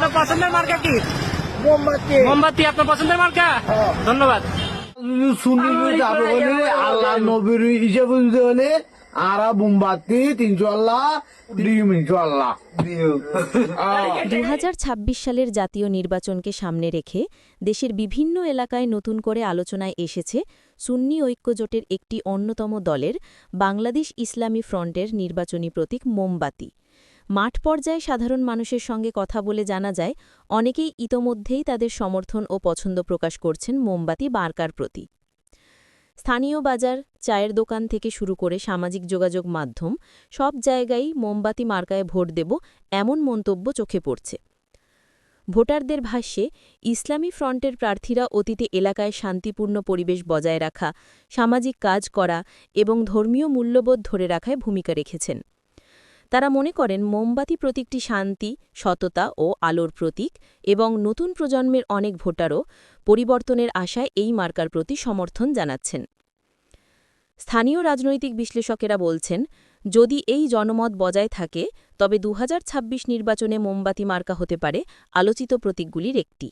আপনার পছন্দের মার্কা কি? মোমবাতি মোমবাতি আপনার পছন্দের মার্কা? ধন্যবাদ। শুনি তারপরে হলে আল্লাহ নবীর হিসেবে যদি হলে আরা মোমবাতি 300 আল্লাহ 300 আল্লাহ 2026 সালের জাতীয় নির্বাচনকে সামনে রেখে দেশের বিভিন্ন এলাকায় নতুন করে আলোচনায় এসেছে সুন্নি ঐক্যজোটের একটি অন্যতম দলের বাংলাদেশ ইসলামী ফ্রন্টের নির্বাচনী প্রতীক মোমবাতি। মাঠ পর্যায়ে সাধারণ মানুষের সঙ্গে কথা বলে জানা যায় অনেকেই ইতোমধ্যেই তাদের সমর্থন ও পছন্দ প্রকাশ করছেন মোমবাতি মার্কার প্রতি। স্থানীয় বাজার, চায়ের দোকান থেকে শুরু করে সামাজিক যোগাযোগ মাধ্যম সব জায়গায় মোমবাতি মার্কায় ভোট দেব এমন মন্তব্য চোখে পড়ছে। ভোটারদের ভাষ্যে ইসলামী ফ্রন্টের প্রার্থীরা অতীতে এলাকায় শান্তিপূর্ণ পরিবেশ বজায় রাখা, সামাজিক কাজ করা এবং ধর্মীয় মূল্যবোধ ধরে রাখায় ভূমিকা রেখেছেন। তারা মনে করেন মোমবাতি প্রতীকটি শান্তি, সততা ও আলোর প্রতীক এবং নতুন প্রজন্মের অনেক ভোটারও পরিবর্তনের আশায় এই মার্কার প্রতি সমর্থন জানাচ্ছেন। স্থানীয় রাজনৈতিক বিশ্লেষকেরা বলছেন, যদি এই জনমত বজায় থাকে তবে 2026 নির্বাচনে মোমবাতি মার্কা হতে পারে আলোচিত প্রতীকগুলির একটি।